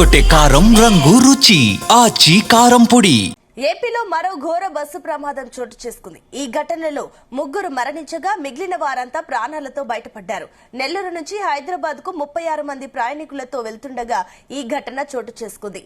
అదరగొట్టే కారం రంగు రుచి ఆచి కారం పొడి. ఏపీలో మరో ఘోర బస్సు ప్రమాదం చోటు చేసుకుంది. ఈ ఘటనలో ముగ్గురు మరణించగా మిగిలిన వారంతా ప్రాణాలతో బయటపడ్డారు. నెల్లూరు నుంచి హైదరాబాద్ కు 36 మంది ప్రయాణికులతో వెళ్తుండగా ఈ ఘటన చోటు చేసుకుంది.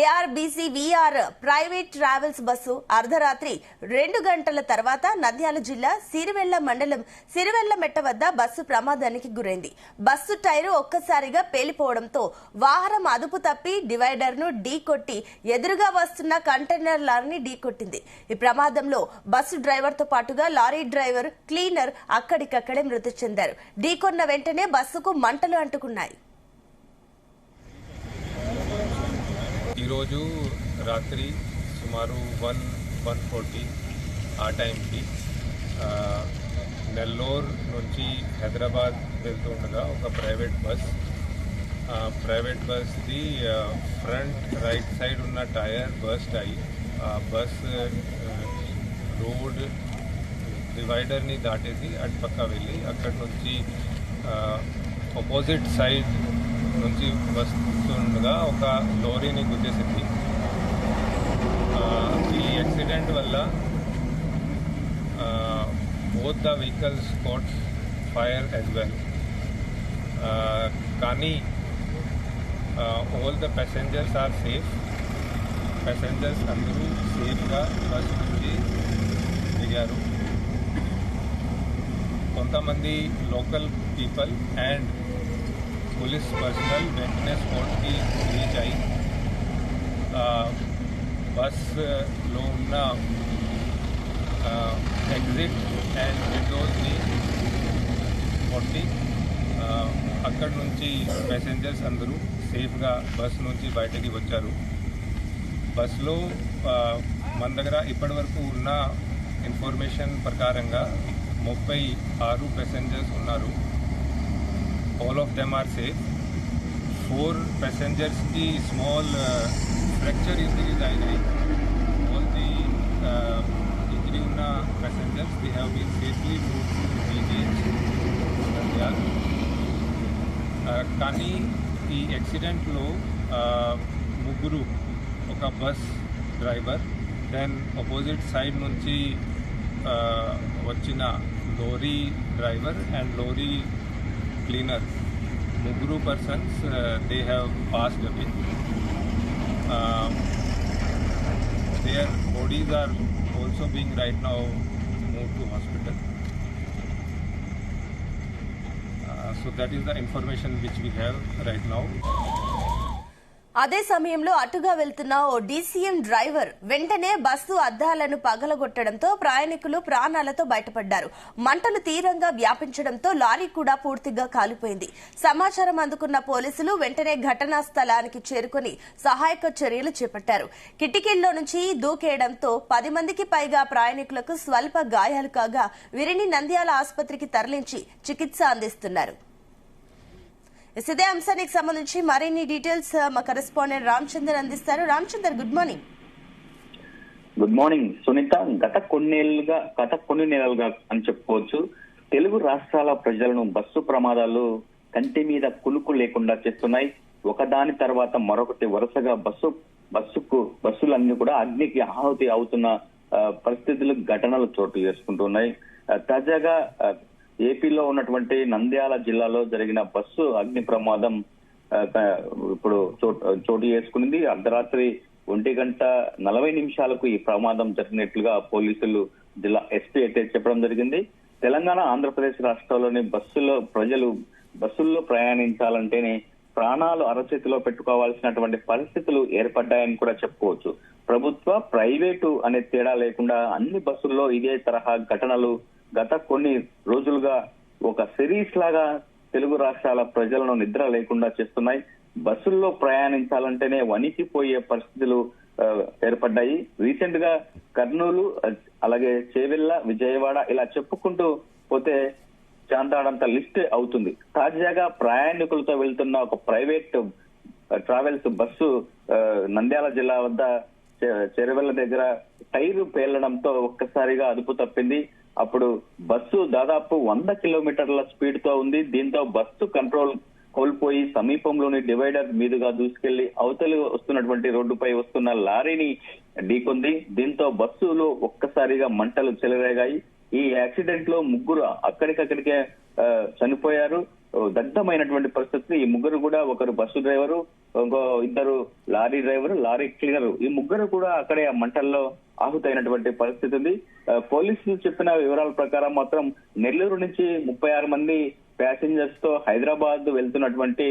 ఏఆర్బీసీ వీఆర్ ప్రైవేట్ ట్రావెల్స్ బస్సు అర్ధరాత్రి 2 గంటల తర్వాత నంద్యాల జిల్లా సిరివెల్ల మండలం సిరివెల్లమెట్ట వద్ద బస్సు ప్రమాదానికి గురైంది. బస్సు టైరు ఒక్కసారిగా పేలిపోవడంతో వాహనం అదుపు తప్పి డివైడర్ ను ఢీకొట్టి ఎదురుగా వస్తున్న కంటైనర్ లారీని ఢీకొట్టింది. ఈ ప్రమాదంలో బస్సు డ్రైవర్ తో పాటుగా లారీ డ్రైవర్, క్లీనర్ అక్కడికక్కడే మృతి చెందారు. ఢీకొన్న వెంటనే బస్సుకు మంటలు అంటుకున్నాయి. ఈరోజు రాత్రి సుమారు 1:40 ఆ టైంకి నెల్లూరు నుంచి హైదరాబాద్ వెళ్తుండగా ఒక ప్రైవేట్ బస్ది ఫ్రంట్ రైట్ సైడ్ ఉన్న టైర్ బర్స్ట్ అయ్యి బస్ రోడ్ డివైడర్ని దాటేసి అటు పక్క వెళ్ళి అక్కడి నుంచి ఆపోజిట్ సైడ్ నుంచి వస్తుండగా ఒక లారీని గుద్దేసింది. ఈ యాక్సిడెంట్ వల్ల both the vehicles caught fire as well. కానీ all the passengers are safe. Passengers అందరూ సేఫ్గా బస్ నుంచి దిగారు. కొంతమంది local people and police personnel వెంటనే స్పాట్కి రీచ్ అయ్యి బస్లో ఉన్న ఎగ్జిట్ అండ్ విండోస్ని కొట్టి అక్కడి నుంచి ప్యాసింజర్స్ అందరూ సేఫ్గా బస్ నుంచి బయటకి వచ్చారు. బస్లో మన దగ్గర ఇప్పటి వరకు ఉన్న ఇన్ఫర్మేషన్ ప్రకారంగా 36 ప్యాసింజర్స్ ఉన్నారు. All of them are safe. 4 ప్యాసింజర్స్కి స్మాల్ ఫ్రాక్చర్ ఇంజరీస్ అయినాయి. ఆల్ ది ఇంజరీ ఉన్న passengers they have been safely moved to PGH Nandyal. కానీ ఈ యాక్సిడెంట్లో ముగ్గురు, ఒక bus driver, then opposite side నుంచి వచ్చిన lorry driver and lorry cleaner, ముగ్గురు persons they have passed away. their bodies are also being right now moved to hospital. So that is the information which we have right now. అదే సమయంలో అటుగా వెళ్తున్న ఓ DCM driver వెంటనే bus అద్దాలను పగలగొట్టడంతో ప్రయాణికులు ప్రాణాలతో బయటపడ్డారు. మంటలు తీవ్రంగా వ్యాపించడంతో లారీ కూడా పూర్తిగా కాలిపోయింది. సమాచారం అందుకున్న పోలీసులు వెంటనే ఘటనా స్థలానికి చేరుకుని సహాయక చర్యలు చేపట్టారు. కిటికీల్లో నుంచి దూకేయడంతో 10 మందికి పైగా ప్రయాణికులకు స్వల్ప గాయాలు కాగా వీరిని నంద్యాల ఆసుపత్రికి తరలించి చికిత్స అందిస్తున్నారు. ఇదే అంశానికి సంబంధించి మరిన్ని డీటెయిల్స్ మా కరెస్పాండెంట్ రామచందర్ అందిస్తారు. Ramachandar, good morning. Good morning Sunitha. గత కొన్ని నెలలుగా అని చెప్పుకోవచ్చు, తెలుగు రాష్ట్రాల ప్రజలను బస్సు ప్రమాదాలు కంటి మీద కులుకు లేకుండా చేస్తున్నాయి. ఒకదాని తర్వాత మరొకటి వరుసగా బస్సులన్నీ కూడా అగ్నికి ఆహుతి అవుతున్న పరిస్థితులు, ఘటనలు చోటు చేసుకుంటున్నాయి. తాజాగా ఏపీలో ఉన్నటువంటి నంద్యాల జిల్లాలో జరిగిన బస్సు అగ్ని ప్రమాదం ఇప్పుడు చోటు చేసుకునింది. అర్ధరాత్రి 1:40 ఈ ప్రమాదం జరిగినట్లుగా పోలీసులు, జిల్లా ఎస్పీ అయితే చెప్పడం జరిగింది. తెలంగాణ, ఆంధ్రప్రదేశ్ రాష్ట్రాల్లోని బస్సుల్లో ప్రయాణించాలంటేనే ప్రాణాలు అరచేతిలో పెట్టుకోవాల్సినటువంటి పరిస్థితులు ఏర్పడ్డాయని కూడా చెప్పుకోవచ్చు. ప్రభుత్వ, ప్రైవేటు అనే తేడా లేకుండా అన్ని బస్సుల్లో ఇదే తరహా ఘటనలు గత కొన్ని రోజులుగా ఒక సిరీస్ లాగా తెలుగు రాష్ట్రాల ప్రజలను నిద్ర లేకుండా చేస్తున్నాయి. బస్సుల్లో ప్రయాణించాలంటేనే వణికిపోయే పరిస్థితులు ఏర్పడ్డాయి. రీసెంట్ గా కర్నూలు, అలాగే చేవెళ్ల, విజయవాడ ఇలా చెప్పుకుంటూ పోతే చాంతాడంత లిస్ట్ అవుతుంది. తాజాగా ప్రయాణికులతో వెళ్తున్న ఒక ప్రైవేట్ ట్రావెల్స్ బస్సు నంద్యాల జిల్లా వద్ద చెరువెళ్ల దగ్గర టైరు పేలడంతో ఒక్కసారిగా అదుపు తప్పింది. అప్పుడు బస్సు దాదాపు 100 కిలోమీటర్ల స్పీడ్ తో ఉంది. దీంతో బస్సు కంట్రోల్ కోల్పోయి సమీపంలోని డివైడర్ మీదుగా దూసుకెళ్లి అవతలి వస్తున్నటువంటి రోడ్డుపై వస్తున్న లారీని ఢీకొంది. దీంతో బస్సులో ఒక్కసారిగా మంటలు చెలరేగాయి. ఈ యాక్సిడెంట్ లో ముగ్గురు అక్కడికక్కడికే చనిపోయారు. దగ్ధమైనటువంటి పరిస్థితి. ఈ ముగ్గురు కూడా, ఒకరు బస్సు డ్రైవరు, ఇంకో ఇద్దరు లారీ డ్రైవరు, లారీ క్లీనరు, ఈ ముగ్గురు కూడా అక్కడే ఆ మంటల్లో ఆహుతైనటువంటి పరిస్థితి ఉంది. పోలీసులు చెప్పిన వివరాల ప్రకారం మాత్రం నెల్లూరు నుంచి 36 మంది ప్యాసింజర్స్ తో హైదరాబాద్ వెళ్తున్నటువంటి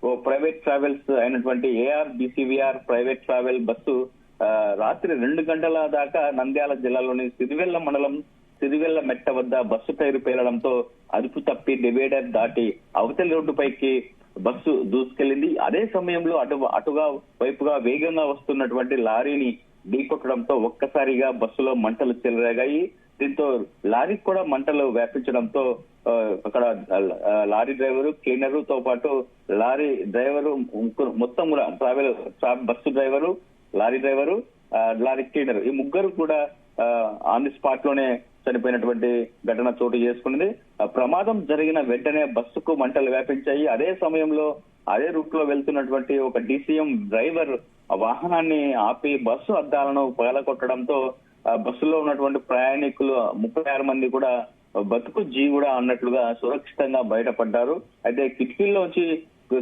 ఓ ప్రైవేట్ ట్రావెల్స్ అయినటువంటి ARBCVR ప్రైవేట్ ట్రావెల్ బస్సు రాత్రి 2 గంటల దాకా నంద్యాల జిల్లాలోని సిరివెల్ల మండలం సిరివెల్ల మెట్ట వద్ద బస్సు టైరు పేలడంతో అదుపు తప్పి డివైడర్ దాటి అవతలి రోడ్డుపైకి బస్సు దూసుకెళ్లింది. అదే సమయంలో అటుగా వైపుగా వేగంగా వస్తున్నటువంటి లారీని ఢీకొట్టడంతో ఒక్కసారిగా బస్సులో మంటలు చెలరేగాయి. దీంతో లారీకి కూడా మంటలు వ్యాపించడంతో అక్కడ లారీ డ్రైవరు, క్లీనరు తో పాటు లారీ డ్రైవరు మొత్తం కూడా bus driver, lorry driver, lorry cleaner, ఈ ముగ్గురు కూడా ఆన్ ది స్పాట్ లోనే చనిపోయినటువంటి ఘటన చోటు చేసుకున్నది. ప్రమాదం జరిగిన వెంటనే బస్సుకు మంటలు వ్యాపించాయి. అదే సమయంలో అదే రూట్ లో వెళ్తున్నటువంటి ఒక DCM డ్రైవర్ ఆ వాహనాన్ని ఆపి బస్సు అద్దాలను పగలగొట్టడంతో బస్సులో ఉన్నటువంటి ప్రయాణికులు 36 మంది కూడా బతుకు జీవుడా అన్నట్లుగా సురక్షితంగా బయటపడ్డారు. అయితే కిటికీల్లోంచి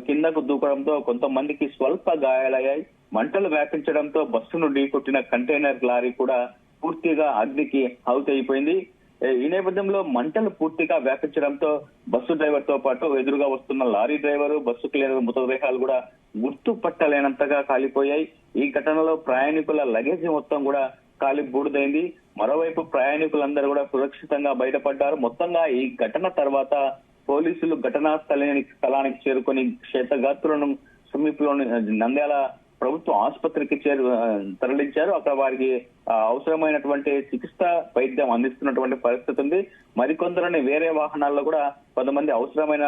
కిందకు దూకడంతో కొంతమందికి స్వల్ప గాయాలయ్యాయి. మంటలు వ్యాపించడంతో బస్సును ఢీకొట్టిన కంటైనర్ లారీ కూడా పూర్తిగా అగ్నికి ఆహుతైపోయింది. ఈ నేపథ్యంలో మంటలు పూర్తిగా వ్యాపించడంతో బస్సు డ్రైవర్ తో పాటు ఎదురుగా వస్తున్న లారీ డ్రైవరు, బస్సు క్లీనర్ మృతదేహాలు కూడా గుర్తుపట్టలేనంతగా కాలిపోయాయి. ఈ ఘటనలో ప్రయాణికుల లగేజ్ మొత్తం కూడా కాలి బూడిదైంది. మరోవైపు ప్రయాణికులందరూ కూడా సురక్షితంగా బయటపడ్డారు. మొత్తంగా ఈ ఘటన తర్వాత పోలీసులు ఘటనా స్థలానికి చేరుకొని క్షతగాత్రులను సమీపంలోని నంద్యాల ప్రభుత్వ ఆసుపత్రికి తరలించారు. అక్కడ వారికి అవసరమైనటువంటి చికిత్స వైద్యం అందిస్తున్నటువంటి పరిస్థితి ఉంది. మరికొందరిని వేరే వాహనాల్లో కూడా కొంతమంది అవసరమైన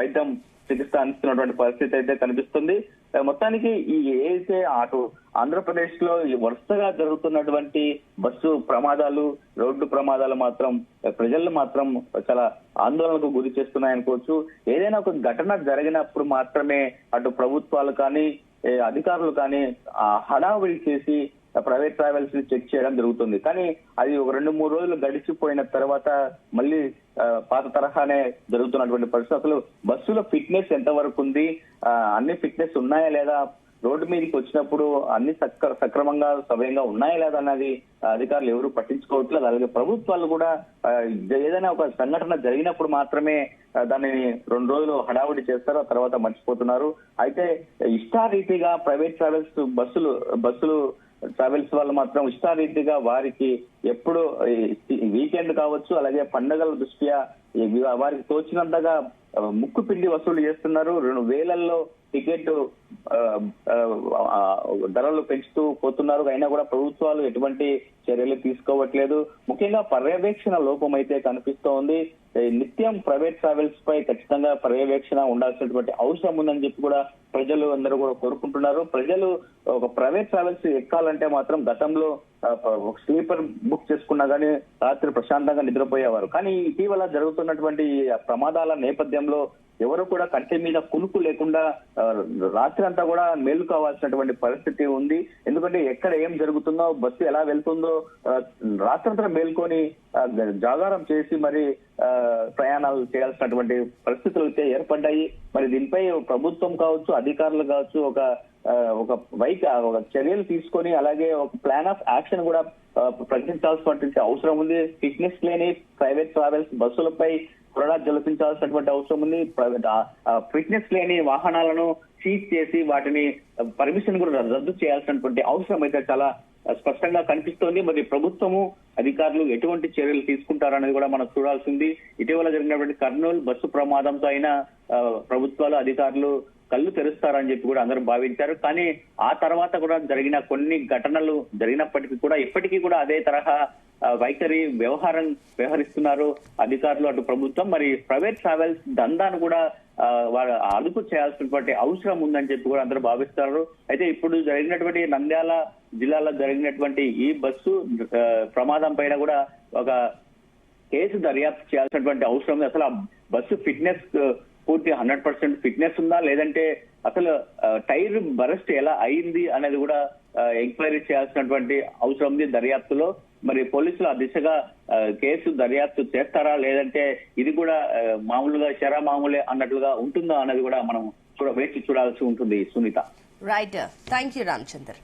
వైద్యం చికిత్స అందిస్తున్నటువంటి పరిస్థితి అయితే కనిపిస్తుంది. మొత్తానికి ఈ ఏదైతే అటు ఆంధ్రప్రదేశ్ లో వరుసగా జరుగుతున్నటువంటి బస్సు ప్రమాదాలు, రోడ్డు ప్రమాదాలు మాత్రం ప్రజలు మాత్రం చాలా ఆందోళనకు గురి చేస్తున్నాయనుకోవచ్చు. ఏదైనా ఒక ఘటన జరిగినప్పుడు మాత్రమే అటు ప్రభుత్వాలు కానీ అధికారులు కానీ హడావిడి చేసి ప్రైవేట్ ట్రావెల్స్ ని చెక్ చేయడం జరుగుతుంది. కానీ అది ఒక 2-3 రోజులు గడిచిపోయిన తర్వాత మళ్ళీ పాత తరహానే జరుగుతున్నటువంటి పరిస్థితులు. బస్సులో ఫిట్నెస్ ఎంతవరకు ఉంది, అన్ని ఫిట్నెస్ ఉన్నాయా లేదా, రోడ్డు మీదకి వచ్చినప్పుడు అన్ని సక్రమంగా సవ్యంగా ఉన్నాయా లేదా అన్నది అధికారులు ఎవరు పట్టించుకోవట్లేదు. అలాగే ప్రభుత్వాలు కూడా ఏదైనా ఒక సంఘటన జరిగినప్పుడు మాత్రమే దానిని 2 రోజులు హడావుడి చేస్తారు, ఆ తర్వాత మర్చిపోతున్నారు. అయితే ఇష్టారీతిగా ప్రైవేట్ ట్రావెల్స్ బస్సులు ట్రావెల్స్ వాళ్ళు మాత్రం ఇష్టారీతిగా వారికి ఎప్పుడు వీకెండ్ కావచ్చు, అలాగే పండుగల దృష్ట్యా వారికి తోచినంతగా ముక్కు పిండి వసూలు చేస్తున్నారు. 2,000ల్లో టికెట్ ధరలు పెంచుతూ పోతున్నారు. అయినా కూడా ప్రభుత్వాలు ఎటువంటి చర్యలు తీసుకోవట్లేదు. ముఖ్యంగా పర్యవేక్షణ లోపం అయితే కనిపిస్తోంది. నిత్యం ప్రైవేట్ ట్రావెల్స్ పై ఖచ్చితంగా పర్యవేక్షణ ఉండాల్సినటువంటి అవసరం ఉందని చెప్పి కూడా ప్రజలు అందరూ కూడా కోరుకుంటున్నారు. ప్రజలు ఒక ప్రైవేట్ ట్రావెల్స్ ఎక్కాలంటే మాత్రం గతంలో స్లీపర్ బుక్ చేసుకున్నా కానీ రాత్రి ప్రశాంతంగా నిద్రపోయేవారు. కానీ ఇటీవల జరుగుతున్నటువంటి ప్రమాదాల నేపథ్యంలో ఎవరు కూడా కంటి మీద కునుకు లేకుండా రాత్రి అంతా కూడా మేలుకోవాల్సినటువంటి పరిస్థితి ఉంది. ఎందుకంటే ఎక్కడ ఏం జరుగుతుందో, బస్సు ఎలా వెళ్తుందో రాత్రంతా మేల్కొని జాగారం చేసి మరి ప్రయాణాలు చేయాల్సినటువంటి పరిస్థితులు అయితే ఏర్పడ్డాయి. మరి దీనిపై ప్రభుత్వం కావచ్చు, అధికారులు కావచ్చు ఒక చర్యలు తీసుకొని అలాగే ఒక ప్లాన్ ఆఫ్ యాక్షన్ కూడా ప్రకటించాల్సినటువంటి అవసరం ఉంది. ఫిట్నెస్ లేని ప్రైవేట్ ట్రావెల్స్ బస్సులపై కొరడా జలిపించాల్సినటువంటి అవసరం ఉంది. ఫిట్నెస్ లేని వాహనాలను సీజ్ చేసి వాటిని పర్మిషన్ కూడా రద్దు చేయాల్సినటువంటి అవసరం అయితే చాలా స్పష్టంగా కనిపిస్తోంది. మరి ప్రభుత్వము అధికారులు ఎటువంటి చర్యలు తీసుకుంటారనేది కూడా మనం చూడాల్సింది. ఇటీవల జరిగినటువంటి కర్నూలు బస్సు ప్రమాదంతో అయినా ప్రభుత్వాలు అధికారులు కళ్ళు తెరుస్తారని చెప్పి కూడా అందరూ భావించారు. కానీ ఆ తర్వాత కూడా జరిగిన కొన్ని ఘటనలు జరిగినప్పటికీ కూడా ఇప్పటికీ కూడా అదే తరహా వైఖరి వ్యవహరిస్తున్నారు అధికారులు, అటు ప్రభుత్వం. మరి ప్రైవేట్ ట్రావెల్స్ దందాను కూడా అదుపు చేయాల్సినటువంటి అవసరం ఉందని చెప్పి కూడా అందరూ భావిస్తారు. అయితే ఇప్పుడు జరిగినటువంటి నంద్యాల జిల్లాలో జరిగినటువంటి ఈ బస్సు ప్రమాదం పైన కూడా ఒక కేసు దర్యాప్తు చేయాల్సినటువంటి అవసరం ఉంది. అసలు ఆ బస్సు ఫిట్నెస్ పూర్తి 100% ఫిట్నెస్ ఉందా, లేదంటే అసలు టైర్ బరస్ట్ ఎలా అయింది అనేది కూడా ఎంక్వైరీ చేయాల్సినటువంటి అవసరం ఉంది దర్యాప్తులో. మరి పోలీసులు ఆ దిశగా కేసు దర్యాప్తు చేస్తారా, లేదంటే ఇది కూడా మామూలుగా మామూలే అన్నట్లుగా ఉంటుందా అన్నది కూడా మనం వేచి చూడాల్సి ఉంటుంది. Sunitha. Right, thank you Ramachandar.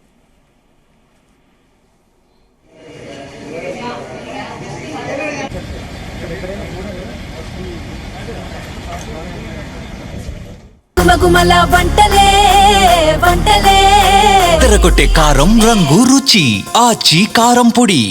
గుమగుమల వంటలే వంటలే తెరకొట్టే కారం రంగు రుచి ఆచి కారం పొడి.